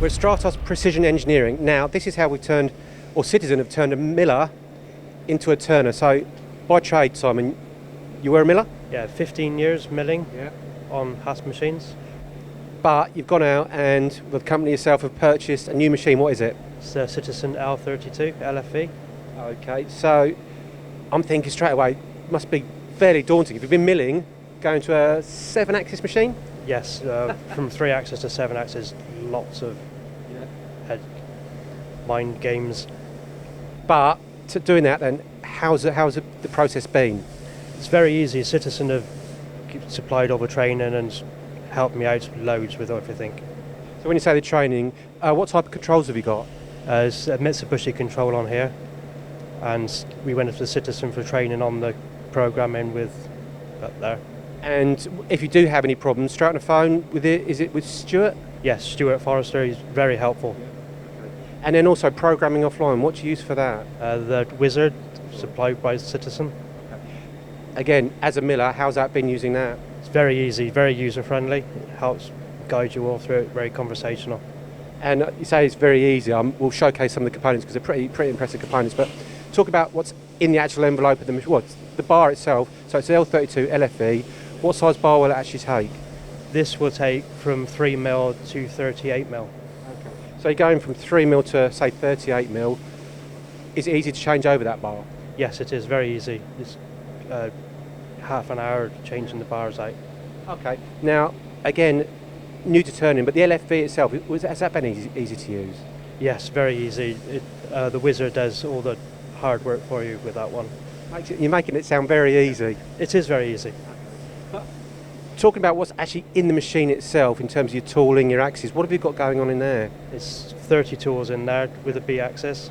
We're at Stratos Precision Engineering. Now, this is how we turned, or Citizen have turned a miller into a turner. So, by trade, Simon, you were a miller? Yeah, 15 years milling on Haas machines. But you've gone out and the company yourself have purchased a new machine. What is it? It's the Citizen L32 LFV. Okay, so I'm thinking straight away, it must be fairly daunting. If you've been milling, going to a 7-axis machine? Yes, from 3-axis to 7-axis, lots of head mind games. But to doing that then, how's the process been? It's very easy. Citizen have supplied all the training and helped me out loads with everything. So when you say the training, what type of controls have you got? It's a Mitsubishi control on here, and we went to the Citizen for training on the programming with up there. And if you do have any problems, straight on the phone with it, is it with Stuart? Yes, Stuart Forrester is very helpful. And then also programming offline, what do you use for that? The Wizard, supplied by Citizen. Again, as a miller, how's that been using that? It's very easy, very user-friendly. It helps guide you all through it, very conversational. And you say it's very easy. We'll showcase some of the components because they're pretty impressive components. But talk about what's in the actual envelope of the machine. What's the bar itself? So it's the L32 LFV. What size bar will it actually take? This will take from 3mm to 38mm. Okay. So you're going from 3mm to say 38mm. Is it easy to change over that bar? Yes, it is very easy. It's half an hour changing the bars out. Okay. Now, again, new to turning, but the LFV itself, has that been easy to use? Yes, very easy. The Wizard does all the hard work for you with that one. You're making it sound very easy. It is very easy. But talking about what's actually in the machine itself, in terms of your tooling, your axes, what have you got going on in there? It's 30 tools in there with a B-axis.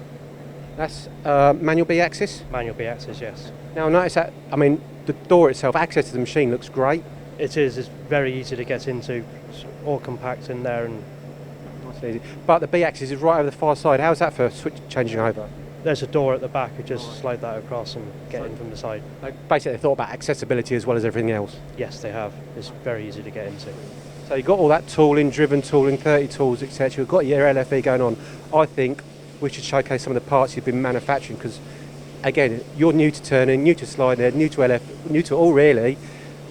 That's manual B-axis? Manual B-axis, yes. Now, notice that, I mean, the door itself, access to the machine looks great. It is. It's very easy to get into. It's all compact in there. And nice and easy. But the B-axis is right over the far side. How's that for changing over? there's a door at the back. You just slide that across and get in from the side. Basically, they thought about accessibility as well as everything else. Yes, they have. It's very easy to get into. So you've got all that tooling, driven tooling, 30 tools, etc. You've got your LFV going on. I think we should showcase some of the parts you've been manufacturing because, again, you're new to turning, new to sliding, new to LF, new to all really.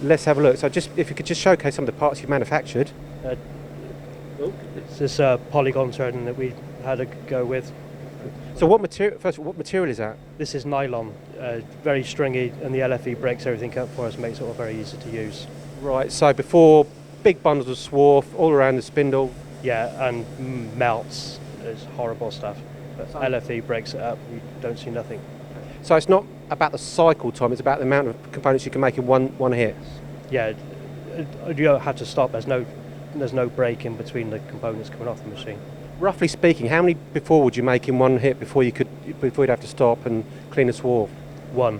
Let's have a look. So just if you could just showcase some of the parts you've manufactured. It's this polygon turning that we had a go with. So what material? First of all, what material is that? This is nylon, very stringy, and the LFV breaks everything up for us, makes it all very easy to use. Right. So before, big bundles of swarf all around the spindle. Yeah, and melts. It's horrible stuff. But LFV breaks it up. You don't see nothing. So it's not about the cycle time; it's about the amount of components you can make in one hit. Yeah, you don't have to stop. There's no break in between the components coming off the machine. Roughly speaking, how many before would you make in one hit before you'd have to stop and clean a swarf? One.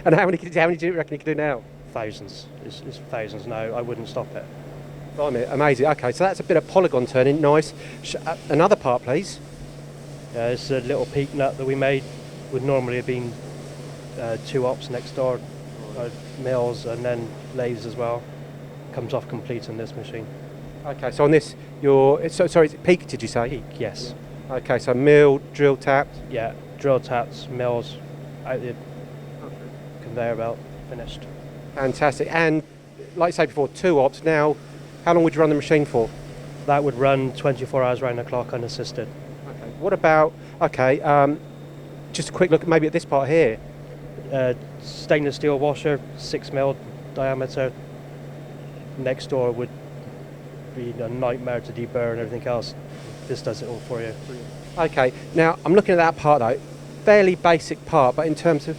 And how many do you reckon you can do now? Thousands. It's thousands now. I wouldn't stop it. Blimey, amazing. Okay, so that's a bit of polygon turning. Nice. Another part, please. It's a little peak nut that we made. Would normally have been 2 ops next door, mills, and then lathes as well. Comes off complete on this machine. Okay, so on this, sorry, is it peak, did you say? Peak, yes. Yeah. Okay, so mill, drill tapped. Yeah, drill taps, mills, out the conveyor belt, finished. Fantastic. And like I say before, 2 ops. Now, how long would you run the machine for? That would run 24 hours round the clock unassisted. Okay. What about, just a quick look maybe at this part here. Stainless steel washer, 6mm diameter. Next door would be a nightmare to deburr and everything else. This does it all for you. Okay, now I'm looking at that part though, fairly basic part, but in terms of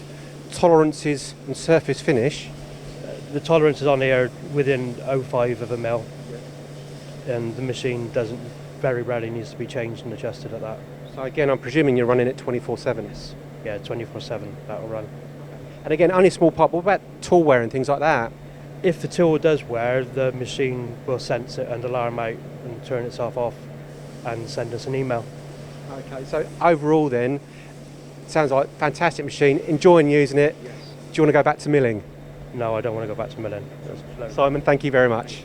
tolerances and surface finish. The tolerance is on here within 0.5 of a mil, and the machine very rarely needs to be changed and adjusted at that. So again, I'm presuming you're running it 24/7. Yes. Yeah, 24/7 that will run. And again, only a small part. What about tool wear and things like that? If the tool does wear, the machine will sense it and alarm out and turn itself off and send us an email. Okay, so overall then, sounds like a fantastic machine, enjoying using it. Yes. Do you want to go back to milling? No, I don't want to go back to milling. Simon, thank you very much.